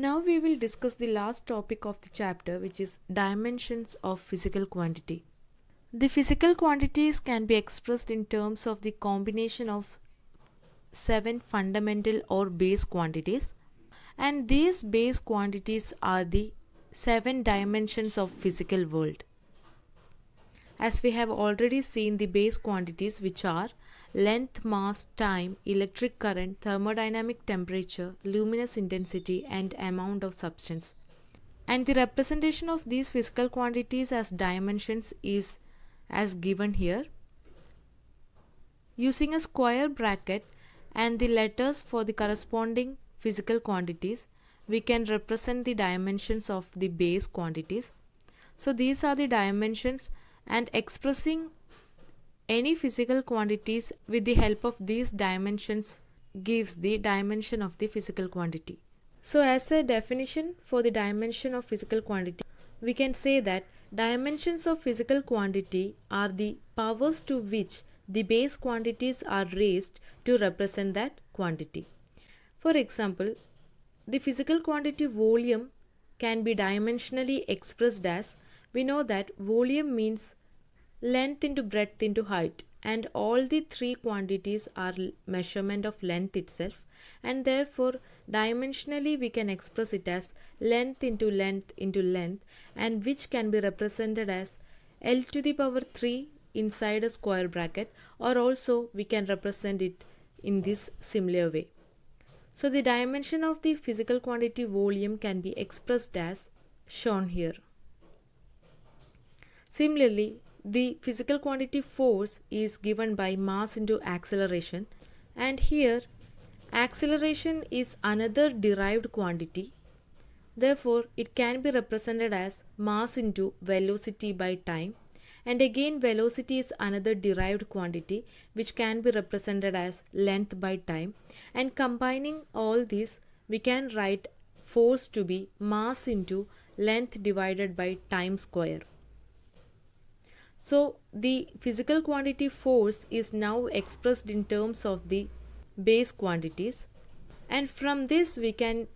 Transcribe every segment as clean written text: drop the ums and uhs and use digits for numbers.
Now we will discuss the last topic of the chapter, which is dimensions of physical quantity. The physical quantities can be expressed in terms of the combination of 7 fundamental or base quantities, and these base quantities are the 7 dimensions of physical world. As we have already seen the base quantities, which are length, mass, time, electric current, thermodynamic temperature, luminous intensity, and amount of substance. And the representation of these physical quantities as dimensions is as given here. Using a square bracket and the letters for the corresponding physical quantities, we can represent the dimensions of the base quantities. So these are the dimensions, and expressing any physical quantities with the help of these dimensions gives the dimension of the physical quantity. So as a definition for the dimension of physical quantity, we can say that dimensions of physical quantity are the powers to which the base quantities are raised to represent that quantity. For example, the physical quantity volume can be dimensionally expressed as, we know that volume means length into breadth into height, and all the three quantities are measurement of length itself, and therefore dimensionally we can express it as length into length into length, and which can be represented as L to the power 3 inside a square bracket, or also we can represent it in this similar way. So the dimension of the physical quantity volume can be expressed as shown here. Similarly, the physical quantity force is given by mass into acceleration, and here acceleration is another derived quantity. Therefore, it can be represented as mass into velocity by time, and again velocity is another derived quantity which can be represented as length by time, and combining all these we can write force to be mass into length divided by time square. So the physical quantity force is now expressed in terms of the base quantities, and from this we can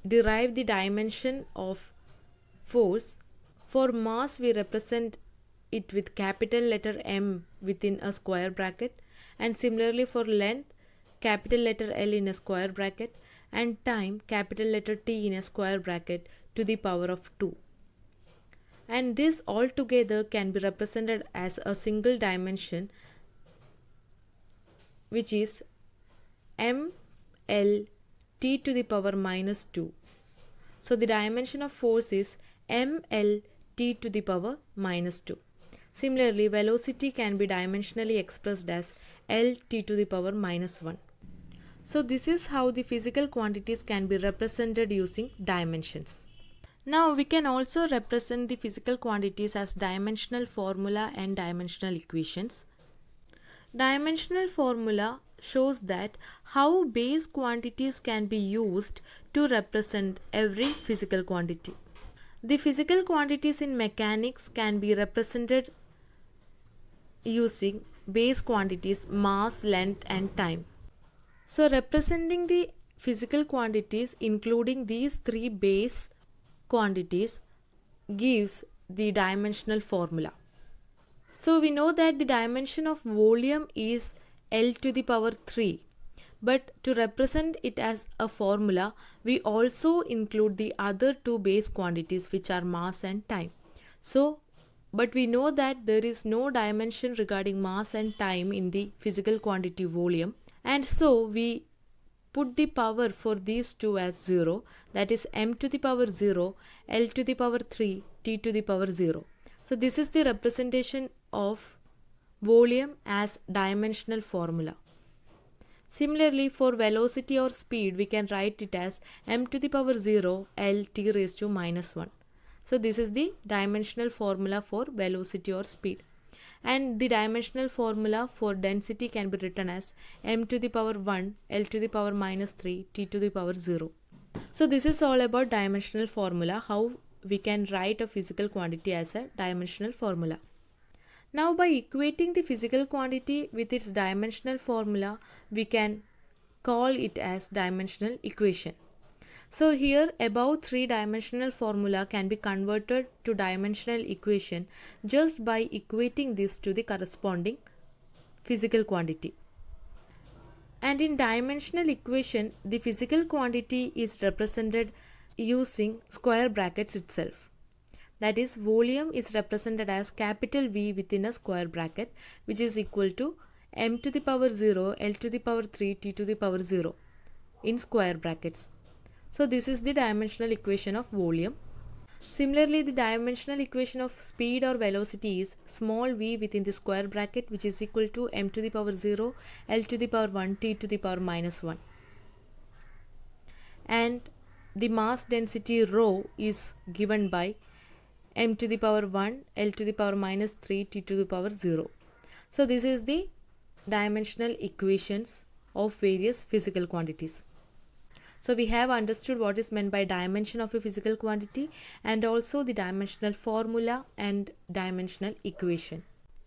derive the dimension of force. For mass we represent it with capital letter M within a square bracket, and similarly for length capital letter L in a square bracket, and time capital letter T in a square bracket to the power of 2. And this altogether can be represented as a single dimension, which is ml t to the power minus 2. So the dimension of force is ml t to the power minus 2. Similarly, velocity can be dimensionally expressed as L t to the power minus 1. So this is how the physical quantities can be represented using dimensions. Now we can also represent the physical quantities as dimensional formula and dimensional equations. Dimensional formula shows that how base quantities can be used to represent every physical quantity. The physical quantities in mechanics can be represented using base quantities mass, length, and time. So representing the physical quantities including these three base quantities gives the dimensional formula. So we know that the dimension of volume is L to the power 3, but to represent it as a formula we also include the other two base quantities, which are mass and time. But we know that there is no dimension regarding mass and time in the physical quantity volume, and so we put the power for these two as 0, that is m to the power 0, L to the power 3, T to the power 0. So this is the representation of volume as dimensional formula. Similarly, for velocity or speed we can write it as m to the power 0, L t raised to minus 1. So this is the dimensional formula for velocity or speed. And the dimensional formula for density can be written as m to the power 1, L to the power minus 3, T to the power 0. So this is all about dimensional formula, how we can write a physical quantity as a dimensional formula. Now by equating the physical quantity with its dimensional formula, we can call it as dimensional equation. So here above three-dimensional formula can be converted to dimensional equation just by equating this to the corresponding physical quantity. And in dimensional equation, the physical quantity is represented using square brackets itself. That is, volume is represented as capital V within a square bracket, which is equal to m to the power 0, L to the power 3, T to the power 0 in square brackets. So this is the dimensional equation of volume. Similarly, the dimensional equation of speed or velocity is small v within the square bracket, which is equal to m to the power 0, L to the power 1, T to the power minus 1. And the mass density rho is given by m to the power 1, L to the power minus 3, T to the power 0. So this is the dimensional equations of various physical quantities. So we have understood what is meant by dimension of a physical quantity and also the dimensional formula and dimensional equation.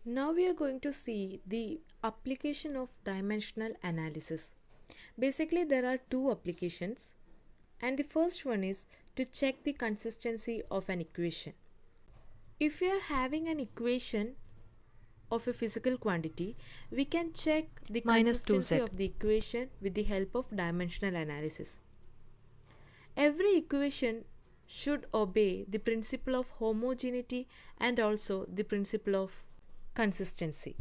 Now we are going to see the application of dimensional analysis. Basically there are two applications, and the first one is to check the consistency of an equation. If we are having an equation of a physical quantity, we can check the consistency of the equation with the help of dimensional analysis. Every equation should obey the principle of homogeneity and also the principle of consistency.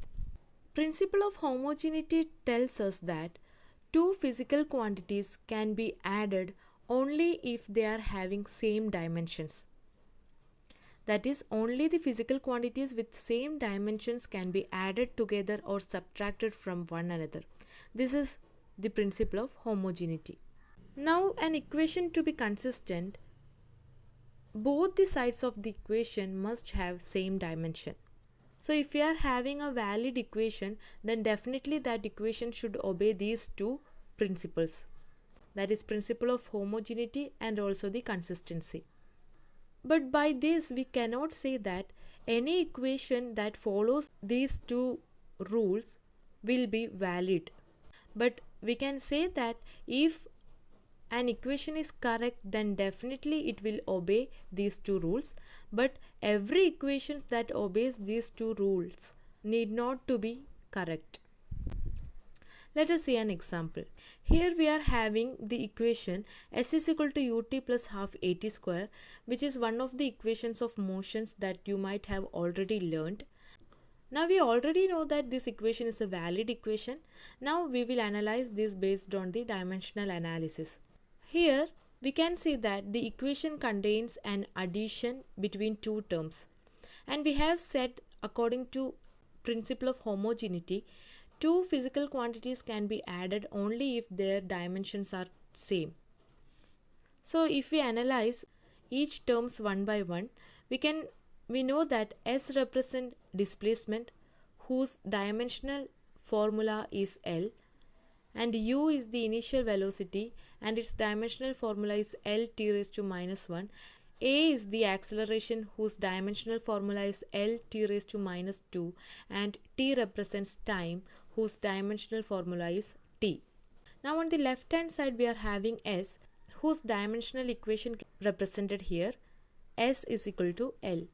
Principle of homogeneity tells us that two physical quantities can be added only if they are having same dimensions. That is, only the physical quantities with same dimensions can be added together or subtracted from one another. This is the principle of homogeneity. Now, an equation to be consistent, both the sides of the equation must have same dimension. So if we are having a valid equation, then definitely that equation should obey these two principles. That is, principle of homogeneity and also the consistency. But by this we cannot say that any equation that follows these two rules will be valid. But we can say that if an equation is correct, then definitely it will obey these two rules. But every equation that obeys these two rules need not to be correct. Let us see an example. Here we are having the equation s is equal to ut plus half at square, which is one of the equations of motions that you might have already learned. Now we already know that this equation is a valid equation. Now we will analyze this based on the dimensional analysis. Here we can see that the equation contains an addition between two terms, and we have said, according to principle of homogeneity, two physical quantities can be added only if their dimensions are same. So if we analyze each terms one by one, we know that S represents displacement, whose dimensional formula is L, and U is the initial velocity and its dimensional formula is L t raised to minus 1. A is the acceleration, whose dimensional formula is L t raised to minus 2, and T represents time, whose dimensional formula is T. Now on the left hand side we are having S, whose dimensional equation represented here, S is equal to L.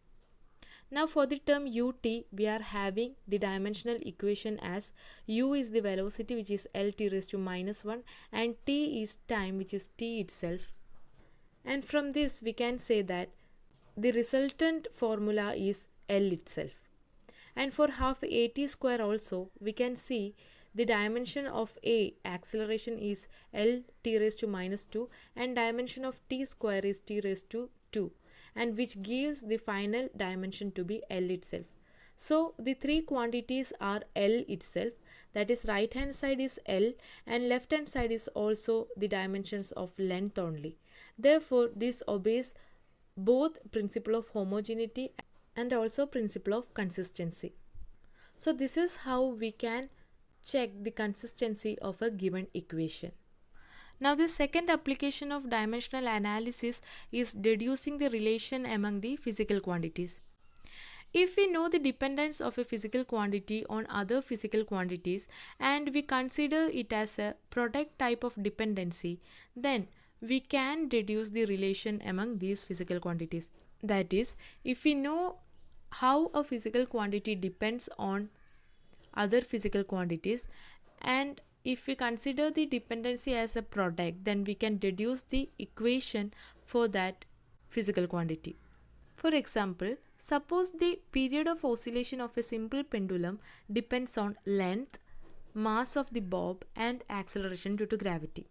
Now for the term ut, we are having the dimensional equation as u is the velocity, which is L t raised to minus 1, and t is time, which is t itself. And from this we can say that the resultant formula is L itself. And for half at square also, we can see the dimension of A, acceleration, is L t raised to minus 2, and dimension of t square is t raised to 2, and which gives the final dimension to be L itself. So the three quantities are L itself, that is, right hand side is L and left hand side is also the dimensions of length only. Therefore this obeys both principle of homogeneity and also principle of consistency. So this is how we can check the consistency of a given equation. Now the second application of dimensional analysis is deducing the relation among the physical quantities. If we know the dependence of a physical quantity on other physical quantities and we consider it as a product type of dependency, then we can deduce the relation among these physical quantities. That is, if we know how a physical quantity depends on other physical quantities, and if we consider the dependency as a product, then we can deduce the equation for that physical quantity. For example, suppose the period of oscillation of a simple pendulum depends on length, mass of the bob, and acceleration due to gravity.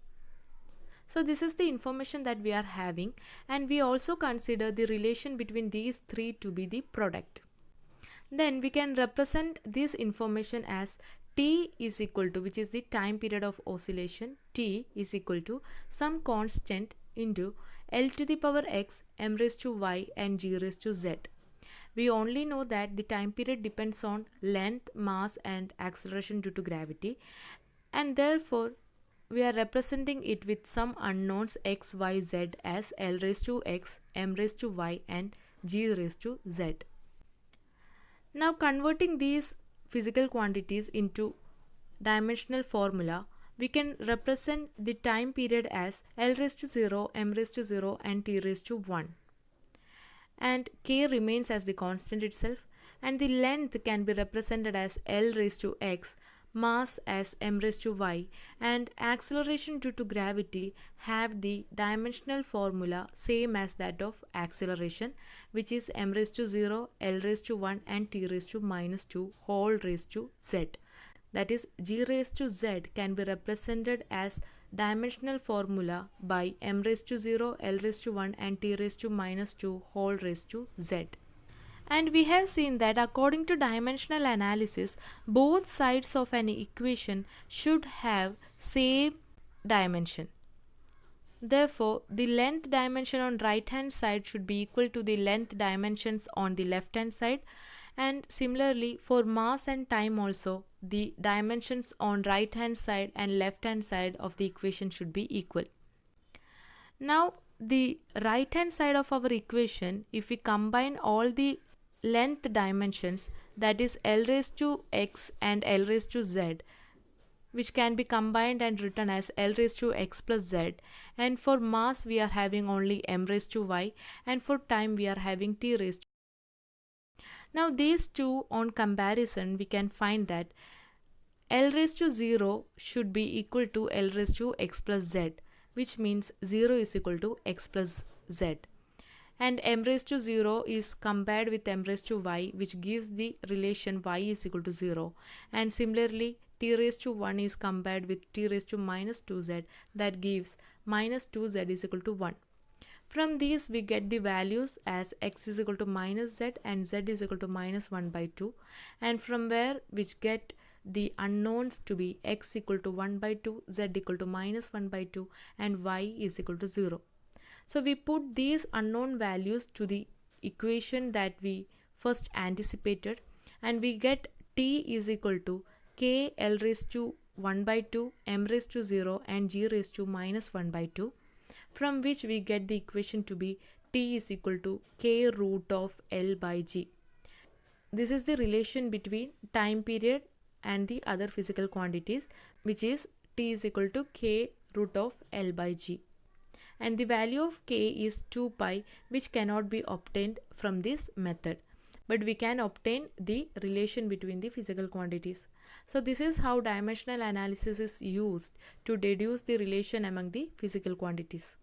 So this is the information that we are having, and we also consider the relation between these three to be the product. Then we can represent this information as t is equal to, which is the time period of oscillation, t is equal to some constant into L to the power x, m raised to y, and g raised to z. We only know that the time period depends on length, mass, and acceleration due to gravity, and therefore we are representing it with some unknowns x, y, z as L raised to x, m raised to y, and g raised to z. Now converting these physical quantities into dimensional formula, we can represent the time period as L raised to 0, m raised to 0, and t raised to 1. And k remains as the constant itself, and the length can be represented as L raised to x, mass as m raised to y, and acceleration due to gravity have the dimensional formula same as that of acceleration, which is m raised to 0, L raised to 1, and t raised to minus 2 whole raised to z. That is, g raised to z can be represented as dimensional formula by m raised to 0, L raised to 1, and t raised to minus 2 whole raised to z. And we have seen that according to dimensional analysis, both sides of an equation should have same dimension. Therefore, the length dimension on right hand side should be equal to the length dimensions on the left hand side, and similarly for mass and time also, the dimensions on right hand side and left hand side of the equation should be equal. Now the right hand side of our equation, if we combine all the length dimensions, that is L raised to x and L raised to z, which can be combined and written as L raised to x plus z, and for mass we are having only m raised to y, and for time we are having t raised to. Now these two on comparison, we can find that L raised to 0 should be equal to L raised to x plus z, which means 0 is equal to x plus z. And m raised to 0 is compared with m raised to y, which gives the relation y is equal to 0. And similarly, t raised to 1 is compared with t raised to minus 2z, that gives minus 2z is equal to 1. From these we get the values as x is equal to minus z and z is equal to minus 1 by 2, and from where which get the unknowns to be x equal to 1 by 2, z equal to minus 1 by 2, and y is equal to 0. So we put these unknown values to the equation that we first anticipated, and we get t is equal to k L raised to 1 by 2, m raised to 0, and g raised to minus 1 by 2, from which we get the equation to be t is equal to k root of L by g. This is the relation between time period and the other physical quantities, which is t is equal to k root of L by g. And the value of k is 2 pi, which cannot be obtained from this method, but we can obtain the relation between the physical quantities. So this is how dimensional analysis is used to deduce the relation among the physical quantities.